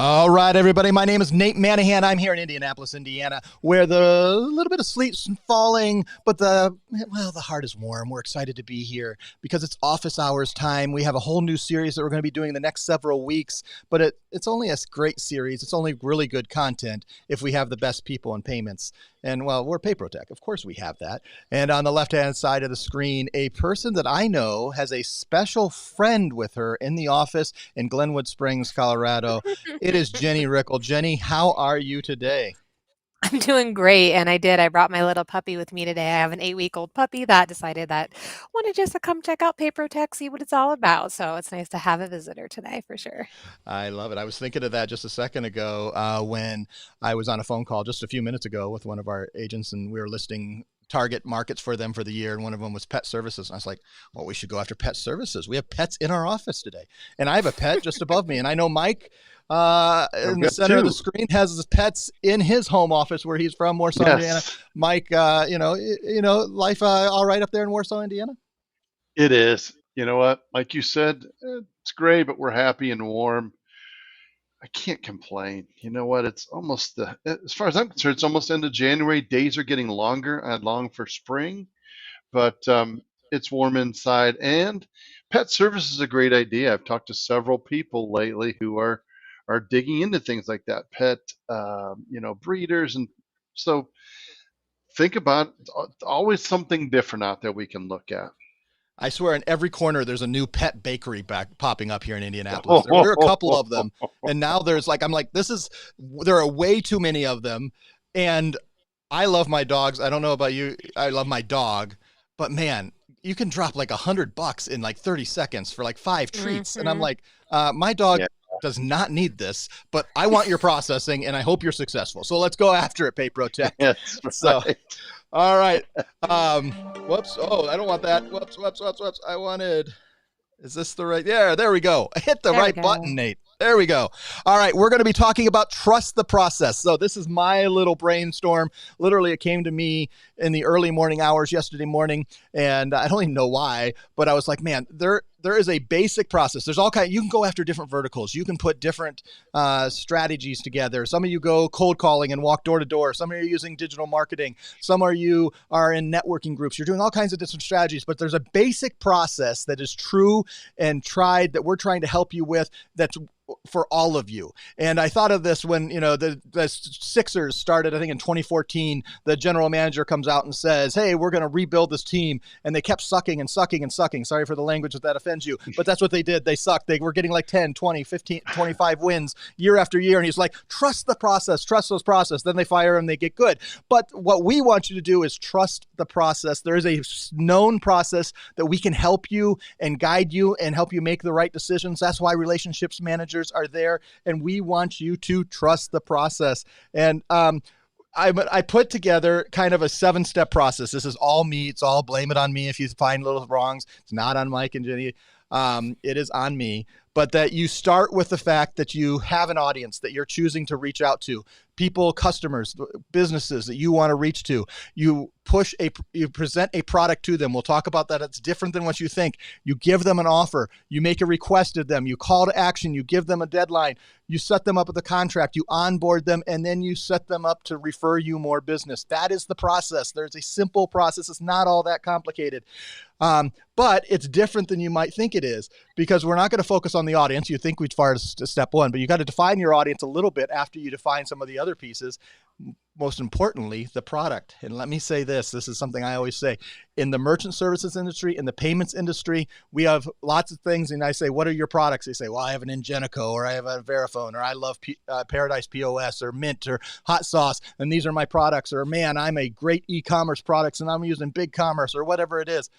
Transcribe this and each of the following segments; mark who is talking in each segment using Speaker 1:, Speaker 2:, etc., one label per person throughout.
Speaker 1: All right, everybody. My name is Nate Manahan. I'm here in Indianapolis, Indiana, where the little bit of sleet's falling, but the heart is warm. We're excited to be here because it's office hours time. We have a whole new series that we're going to be doing the next several weeks, but it's only a great series. It's only really good content if we have the best people in payments. And well, we're PayProTech. Of course we have that. And on the left-hand side of the screen, a person that I know has a special friend with her in the office in Glenwood Springs, Colorado. It is Jenny Rickel. Jenny, how are you today?
Speaker 2: I'm doing great, and I brought my little puppy with me today. I have an 8-week-old puppy that decided that wanted just to come check out PaperTech, see what it's all about. So it's nice to have a visitor today for sure.
Speaker 1: I love it. I was thinking of that just a second ago when I was on a phone call just a few minutes ago with one of our agents, and we were listing target markets for them for the year, and one of them was pet services. And I was like, well, we should go after pet services. We have pets in our office today, and I have a pet just above me, and I know Mike in the center of the screen has his pets in his home office where he's from, Warsaw, Indiana.
Speaker 3: Yes,
Speaker 1: Mike, life all right up there in Warsaw, Indiana?
Speaker 3: it is. You know what? Like you said, it's gray, but we're happy and warm. I can't complain. You know what? It's almost as far as I'm concerned, it's almost end of January. Days are getting longer. I long for spring, but it's warm inside. And pet service is a great idea. I've talked to several people lately who are digging into things like that, pet, breeders, and so think about always something different out there we can look at.
Speaker 1: I swear, in every corner, there's a new pet bakery popping up here in Indianapolis. There were a couple of them, and now I'm like, there are way too many of them. And I love my dogs. I don't know about you. I love my dog, but man, you can drop like $100 in like 30 seconds for like 5 treats. And I'm
Speaker 2: Hmm.
Speaker 1: like, my dog
Speaker 3: Yeah,
Speaker 1: does not need this, but I want your processing and I hope you're successful. So let's go after it, PayProTech.
Speaker 3: that's
Speaker 1: So,
Speaker 3: right.
Speaker 1: all right. Um, Whoops. Oh, I don't want that. Whoops. I wanted. Is this the right? Yeah, there we go. I hit the
Speaker 2: There we
Speaker 1: right button,
Speaker 2: go.
Speaker 1: Nate. There we go. All right, we're going to be talking about trust the process. So this is my little brainstorm. Literally, it came to me in the early morning hours yesterday morning, and I don't even know why, but I was like, man, there is a basic process. There's all kind. You can go after different verticals. You can put different strategies together. Some of you go cold calling and walk door to door. Some of you are using digital marketing. Some of you are in networking groups. You're doing all kinds of different strategies, but there's a basic process that is true and tried that we're trying to help you with that's for all of you. And I thought of this when, the Sixers started, I think in 2014, the general manager comes out and says, hey, we're going to rebuild this team. And they kept sucking and sucking and sucking. Sorry for the language if that offends you, but that's what they did. They sucked. They were getting like 10, 20, 15, 25 wins year after year. And he's like, trust the process, trust those process. Then they fire him, they get good. But what we want you to do is trust the process. There is a known process that we can help you and guide you and help you make the right decisions. That's why relationships managers are there, and we want you to trust the process. And I put together kind of a 7-step process. This is all me. It's all blame it on me if you find little wrongs. It's not on Mike and Jenny. It is on me. But that you start with the fact that you have an audience that you're choosing to reach out to, people, customers, businesses that you want to reach to. You present a product to them. We'll talk about that. It's different than what you think. You give them an offer. You make a request of them. You call to action. You give them a deadline. You set them up with a contract. You onboard them, and then you set them up to refer you more business. That is the process. There's a simple process. It's not all that complicated. But it's different than you might think it is, because we're not going to focus on the audience. You think we'd fire to step one, but you got to define your audience a little bit after you define some of the other pieces. Most importantly, the product. And let me say this is something I always say. In the merchant services industry, in the payments industry, we have lots of things. And I say, what are your products? They say, well, I have an Ingenico, or I have a Verifone, or I love Paradise POS, or Mint, or Hot Sauce, and these are my products. Or, man, I'm a great e-commerce products, and I'm using BigCommerce, or whatever it is.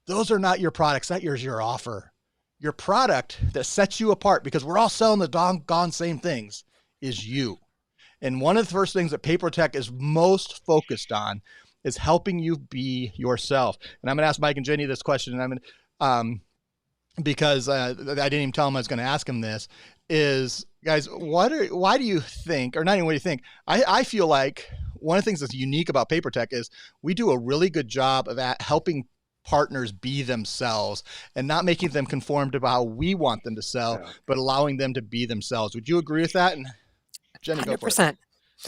Speaker 1: Those are not your products. That is your offer. Your product that sets you apart, because we're all selling the doggone same things, is you. And one of the first things that PaperTech is most focused on is helping you be yourself. And I'm going to ask Mike and Jenny this question, and I'm going to, because I didn't even tell him I was going to ask him this, is, guys, why do you think, or not even what do you think, I feel like one of the things that's unique about PaperTech is we do a really good job of helping partners be themselves and not making them conform to how we want them to sell, but allowing them to be themselves. Would you agree with that? And Jenny, go for it.
Speaker 2: 100%.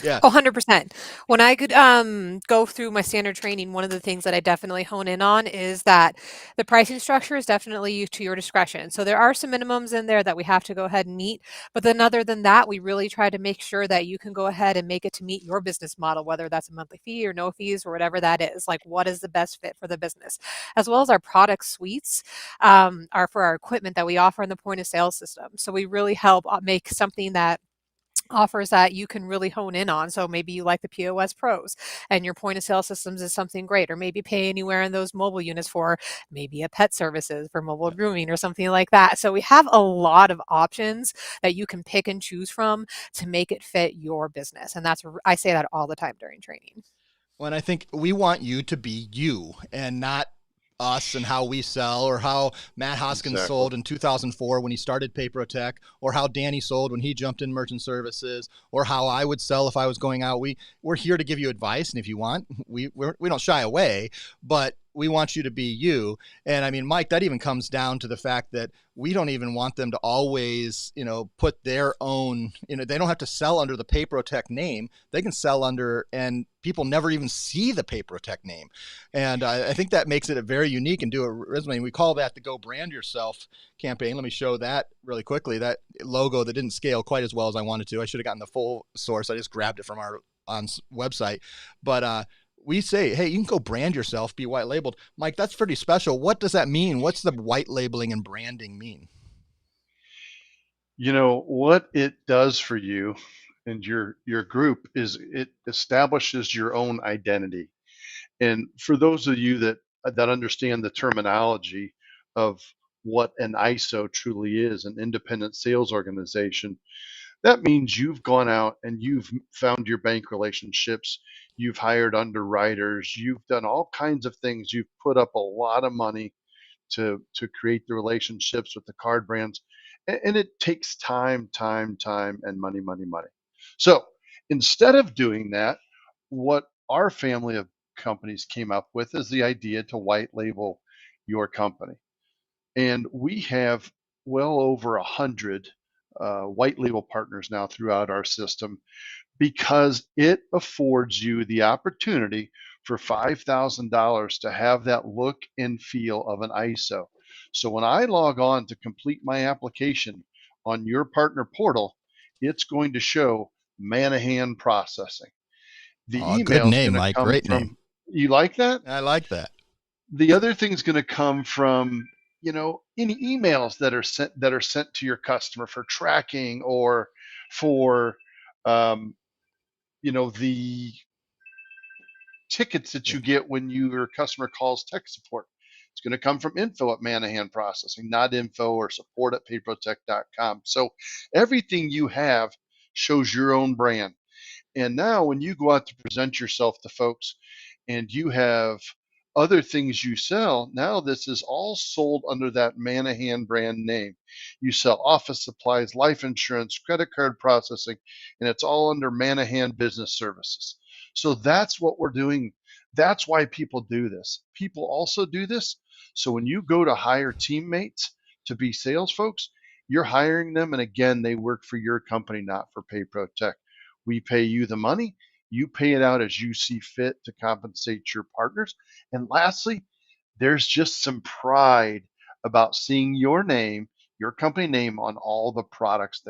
Speaker 1: Yeah.
Speaker 2: Oh, 100%. When I could go through my standard training, one of the things that I definitely hone in on is that the pricing structure is definitely to your discretion. So there are some minimums in there that we have to go ahead and meet. But then other than that, we really try to make sure that you can go ahead and make it to meet your business model, whether that's a monthly fee or no fees or whatever that is. Like, what is the best fit for the business? As well as our product suites are for our equipment that we offer in the point of sale system. So we really help make something that offers that you can really hone in on. So maybe you like the POS Pros and your point of sale systems is something great, or maybe Pay Anywhere in those mobile units for maybe a pet services for mobile grooming or something like that. So we have a lot of options that you can pick and choose from to make it fit your business. And I say that all the time during training.
Speaker 1: Well, and I think we want you to be you and not us and how we sell, or how Matt Hoskins sold in 2004 when he started PayProTech, or how Danny sold when he jumped in merchant services, or how I would sell if I was going out. We're here to give you advice, and if you want, we don't shy away, but we want you to be you. And I mean, Mike, that even comes down to the fact that we don't even want them to always, put their own, they don't have to sell under the PayProTech name. They can sell under, and people never even see the PayProTech name. And I think that makes it a very unique and do a resume. We call that the Go Brand Yourself campaign. Let me show that really quickly. That logo that didn't scale quite as well as I wanted to. I should have gotten the full source. I just grabbed it from our website. But we say, hey, you can go brand yourself, be white labeled. Mike, that's pretty special. What does that mean? What's the white labeling and branding mean?
Speaker 3: What it does for you and your group is it establishes your own identity. And for those of you that understand the terminology of what an ISO truly is, an independent sales organization, that means you've gone out and you've found your bank relationships, you've hired underwriters, you've done all kinds of things, you've put up a lot of money to create the relationships with the card brands, and it takes time, and money. So instead of doing that, what our family of companies came up with is the idea to white label your company. And we have well over 100 white label partners now throughout our system, because it affords you the opportunity for $5,000 to have that look and feel of an ISO. So when I log on to complete my application on your partner portal, it's going to show Manahan Processing. The email
Speaker 1: good name,
Speaker 3: is
Speaker 1: Mike.
Speaker 3: Come
Speaker 1: Great
Speaker 3: from,
Speaker 1: name.
Speaker 3: You like that?
Speaker 1: I like that.
Speaker 3: The other thing's going to come from any emails that are sent to your customer for tracking, or for the tickets that you get when your customer calls tech support. It's going to come from info at Manahan Processing, not info or support at payprotech.com. So everything you have shows your own brand. And now when you go out to present yourself to folks and you have other things you sell, now this is all sold under that Manahan brand name. You sell office supplies, life insurance, credit card processing, and it's all under Manahan Business Services. So that's what we're doing. That's why people do this. People also do this. So when you go to hire teammates to be sales folks, you're hiring them, and again, they work for your company, not for PayProTech. We pay you the money. You pay it out as you see fit to compensate your partners. And lastly, there's just some pride about seeing your name, your company name, on all the products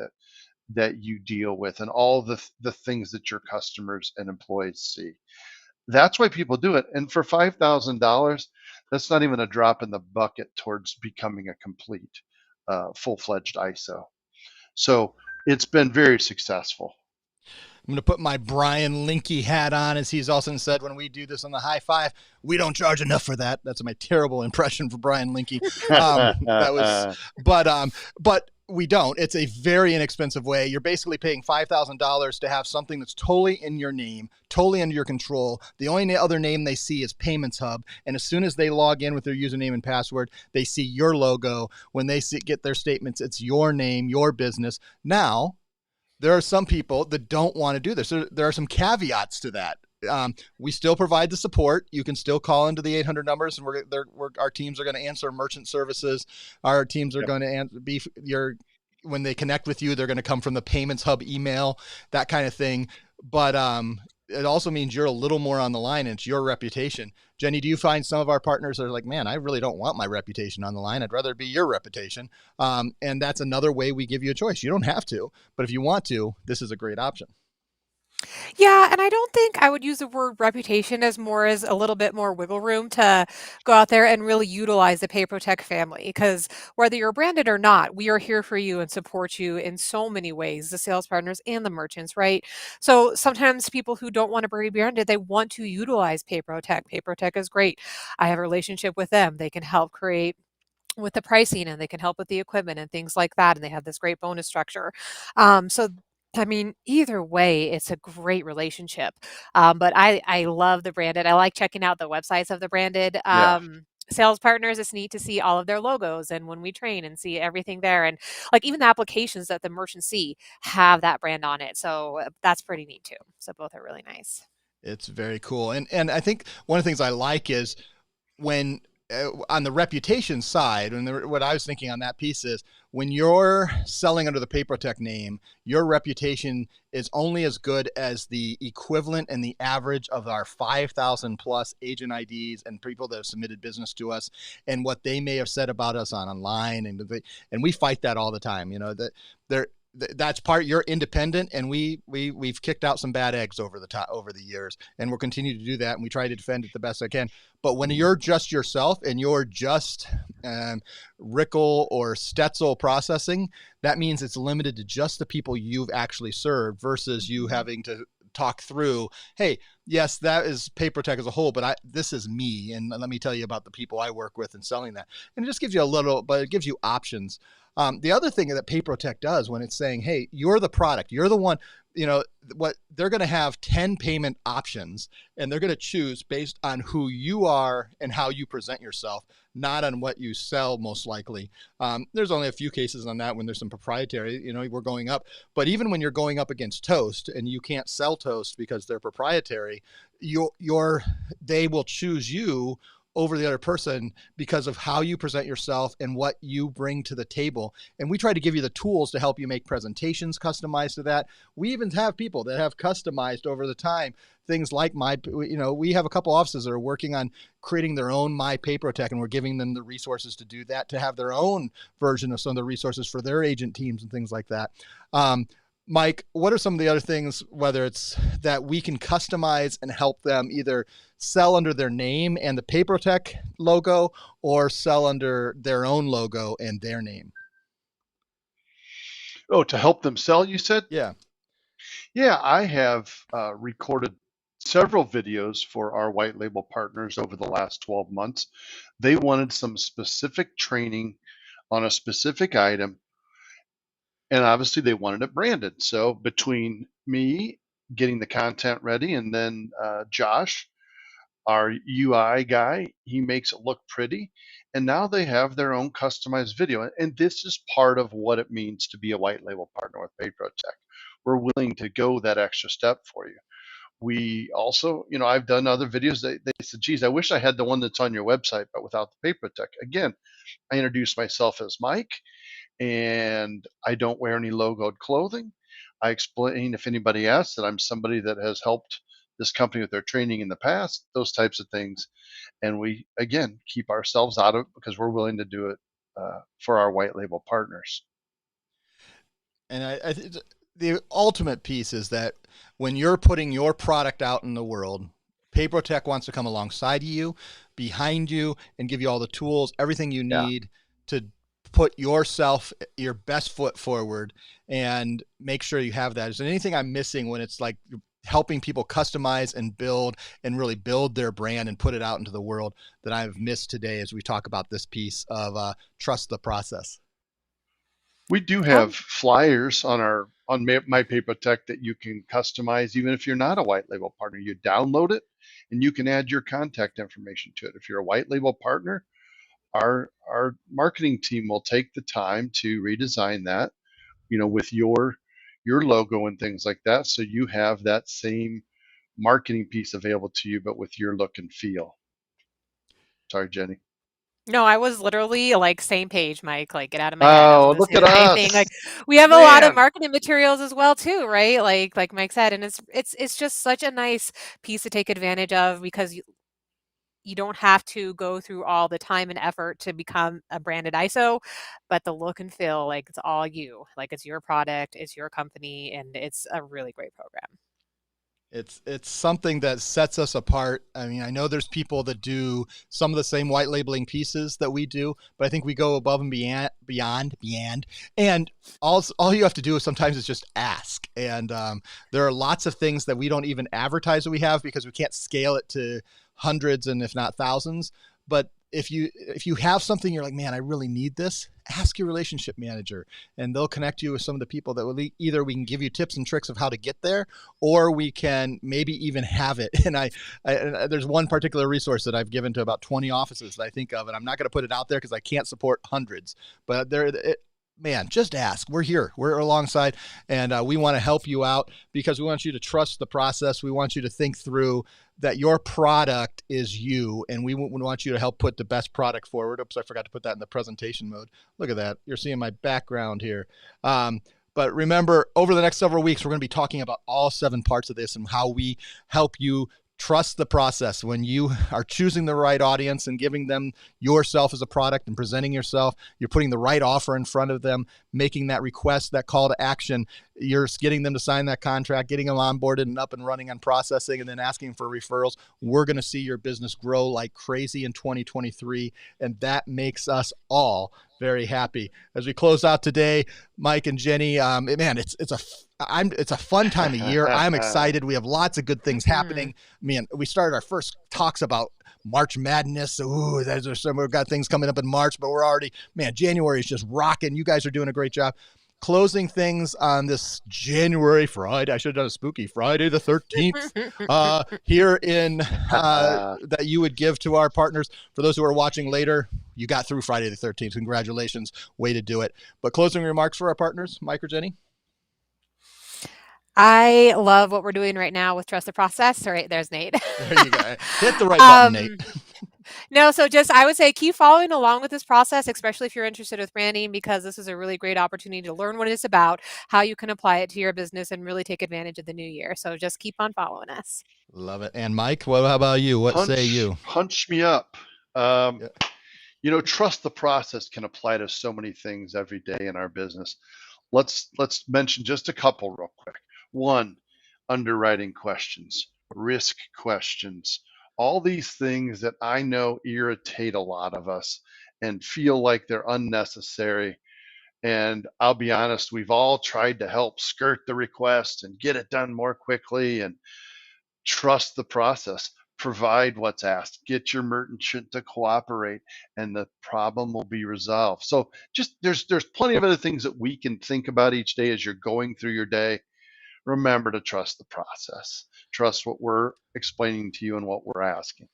Speaker 3: that you deal with and all the things that your customers and employees see. That's why people do it. And for $5,000, that's not even a drop in the bucket towards becoming a complete full-fledged ISO. So it's been very successful.
Speaker 1: I'm going to put my Brian Linke hat on, as he's also said when we do this on the High Five, we don't charge enough for that. That's my terrible impression for Brian Linke. But we don't. It's a very inexpensive way. You're basically paying $5,000 to have something that's totally in your name, totally under your control. The only other name they see is Payments Hub. And as soon as they log in with their username and password, they see your logo. When they get their statements, it's your name, your business. Now, there are some people that don't want to do this. There are some caveats to that. We still provide the support. You can still call into the 800 numbers, and our teams are going to answer merchant services. Our teams are
Speaker 3: Yep.
Speaker 1: going to be your when they connect with you, they're going to come from the payments hub email, that kind of thing. But it also means you're a little more on the line, and it's your reputation. Jenny, do you find some of our partners are like, man, I really don't want my reputation on the line. I'd rather it be your reputation. And that's another way we give you a choice. You don't have to, but if you want to, this is a great option.
Speaker 2: Yeah, and I don't think I would use the word reputation as more as a little bit more wiggle room to go out there and really utilize the PayProtect family. Because whether you're branded or not, we are here for you and support you in so many ways, the sales partners and the merchants, right? So sometimes people who don't want to be branded, they want to utilize PayProtect. PayProtect is great. I have a relationship with them. They can help create with the pricing and they can help with the equipment and things like that. And they have this great bonus structure. So I mean, either way, it's a great relationship. But I love the branded. I like checking out the websites of the branded
Speaker 3: Yeah.
Speaker 2: sales partners. It's neat to see all of their logos and when we train and see everything there. And like even the applications that the merchants see have that brand on it. So that's pretty neat too. So both are really nice.
Speaker 1: It's very cool. And I think one of the things I like is when on the reputation side, and what I was thinking on that piece is when you're selling under the PayProtect name, your reputation is only as good as the equivalent and the average of our 5,000 plus agent IDs and people that have submitted business to us and what they may have said about us online. And we fight that all the time, you know, that they're, that's part you're independent, and we've kicked out some bad eggs over the years, and we'll continue to do that, and we try to defend it the best I can. But when you're just yourself and you're just Rickel or Stetzel processing, that means it's limited to just the people you've actually served versus you having to talk through, hey, yes, that is PayProtect as a whole, but this is me, and let me tell you about the people I work with and selling that. And it just gives you a little, but it gives you options. The other thing that PayProtect does when it's saying, hey, you're the product, you're the one, you know, what they're going to have 10 payment options, and they're going to choose based on who you are and how you present yourself, not on what you sell most likely. There's only a few cases on that when there's some proprietary, you know, we're going up. But even when you're going up against Toast and you can't sell Toast because they're proprietary, they will choose you over the other person because of how you present yourself and what you bring to the table. And we try to give you the tools to help you make presentations customized to that. We even have people that have customized over the time things like we have a couple offices that are working on creating their own My PayProtect, and we're giving them the resources to do that, to have their own version of some of the resources for their agent teams and things like that. Mike, what are some of the other things, whether it's that we can customize and help them either sell under their name and the PayProtect logo or sell under their own logo and their name?
Speaker 3: Oh, to help them sell, you said?
Speaker 1: Yeah.
Speaker 3: Yeah, I have recorded several videos for our white label partners over the last 12 months. They wanted some specific training on a specific item, and obviously they wanted it branded. So between me getting the content ready and then Josh, our UI guy, he makes it look pretty. And now they have their own customized video. And this is part of what it means to be a white label partner with PayProtect. We're willing to go that extra step for you. We also, I've done other videos. They said, geez, I wish I had the one that's on your website, but without the PayProtect. Again, I introduce myself as Mike, and I don't wear any logoed clothing. I explain, if anybody asks, that I'm somebody that has helped this company with their training in the past, those types of things. And we, again, keep ourselves out of it because we're willing to do it for our white label partners.
Speaker 1: And the ultimate piece is that when you're putting your product out in the world, PayProtect wants to come alongside you, behind you, and give you all the tools, everything you need to put yourself, your best foot forward, and make sure you have that. Is there anything I'm missing when it's like helping people customize and build and really build their brand and put it out into the world that I've missed today as we talk about this piece of trust the process?
Speaker 3: We do have flyers on My PayProtect that you can customize, even if you're not a white label partner. You download it, and you can add your contact information to it. If you're a white label partner, our marketing team will take the time to redesign that, with your logo and things like that, so you have that same marketing piece available to you, but with your look and feel. Sorry, Jenny.
Speaker 2: No, I was literally like same page, Mike. Like, get out of my head. I was
Speaker 3: Oh,
Speaker 2: gonna
Speaker 3: look
Speaker 2: say
Speaker 3: at
Speaker 2: the same thing. Like,
Speaker 3: us.
Speaker 2: we have a lot of
Speaker 3: Man.
Speaker 2: marketing materials as well too, right? Like Mike said, and it's just such a nice piece to take advantage of because you don't have to go through all the time and effort to become a branded ISO, but the look and feel, like it's all you. Like it's your product, it's your company, and it's a really great program.
Speaker 1: It's something that sets us apart. I mean, I know there's people that do some of the same white labeling pieces that we do, but I think we go above and beyond. And all you have to do is sometimes is just ask. And there are lots of things that we don't even advertise that we have because we can't scale it to hundreds and if not thousands. But if you have something, you're like, man, I really need this, ask your relationship manager and they'll connect you with some of the people that will either we can give you tips and tricks of how to get there, or we can maybe even have it. And I there's one particular resource that I've given to about 20 offices that I think of, and I'm not going to put it out there because I can't support hundreds, but man, just ask. We're here. We're alongside, and we want to help you out because we want you to trust the process. We want you to think through that your product is you, and we want you to help put the best product forward. Oops, I forgot to put that in the presentation mode. Look at that. You're seeing my background here. But remember, over the next several weeks, we're going to be talking about all 7 parts of this and how we help you trust the process. When you are choosing the right audience and giving them yourself as a product and presenting yourself, you're putting the right offer in front of them, making that request, that call to action. You're getting them to sign that contract, getting them onboarded and up and running on processing, and then asking for referrals. We're going to see your business grow like crazy in 2023, and that makes us all very happy. As we close out today, Mike and Jenny, man, it's a fun time of year. I'm excited. We have lots of good things happening. Man, we started our first talks about March Madness. Ooh, we've got things coming up in March, but we're already, man, January is just rocking. You guys are doing a great job. Closing things on this January Friday. I should have done a spooky Friday the 13th here in that you would give to our partners. For those who are watching later, you got through Friday the 13th. Congratulations. Way to do it. But closing remarks for our partners, Mike or Jenny?
Speaker 2: I love what we're doing right now with Trust the Process. All right, there's Nate.
Speaker 1: There you go. Hit the right button, Nate.
Speaker 2: No, so just I would say keep following along with this process, especially if you're interested with branding, because this is a really great opportunity to learn what it's about, how you can apply it to your business, and really take advantage of the new year. So just keep on following us.
Speaker 1: Love it. And Mike, how about you? What say you?
Speaker 3: Punch me up. Trust the process can apply to so many things every day in our business. Let's mention just a couple real quick. 1, underwriting questions, risk questions, all these things that I know irritate a lot of us and feel like they're unnecessary. And I'll be honest, we've all tried to help skirt the request and get it done more quickly, and trust the process. Provide what's asked, get your merchant to cooperate, and the problem will be resolved. So just there's plenty of other things that we can think about each day as you're going through your day. Remember to trust the process. Trust what we're explaining to you and what we're asking.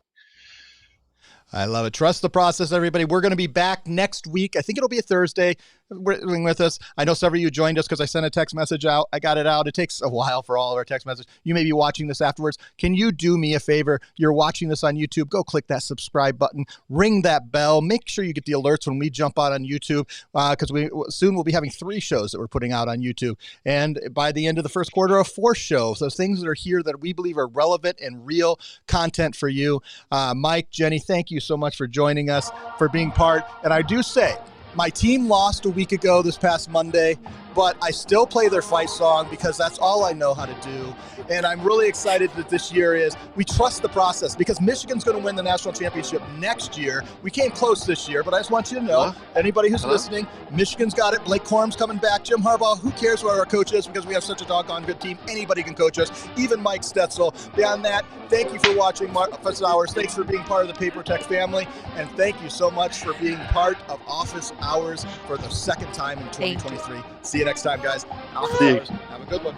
Speaker 1: I love it. Trust the process, everybody. We're going to be back next week. I think it'll be a Thursday with us. I know several of you joined us because I sent a text message out. I got it out. It takes a while for all of our text messages. You may be watching this afterwards. Can you do me a favor? You're watching this on YouTube. Go click that subscribe button. Ring that bell. Make sure you get the alerts when we jump out on YouTube because soon we'll be having 3 shows that we're putting out on YouTube. And by the end of the first quarter, a 4th show. So things that are here that we believe are relevant and real content for you. Mike, Jenny, thank you so much for joining us, for being part. And I do say, my team lost a week ago this past Monday, but I still play their fight song because that's all I know how to do. And I'm really excited that this year we trust the process because Michigan's going to win the national championship next year. We came close this year, but I just want you to know, anybody who's listening, Michigan's got it. Blake Corum's coming back. Jim Harbaugh, who cares what our coach is because we have such a doggone good team. Anybody can coach us, even Mike Stetzel. Beyond that, thank you for watching Office Hours. Thanks for being part of the Paper Tech family. And thank you so much for being part of Office Hours for the second time in 2023. See you next time, guys. Office Hours. Have a good one.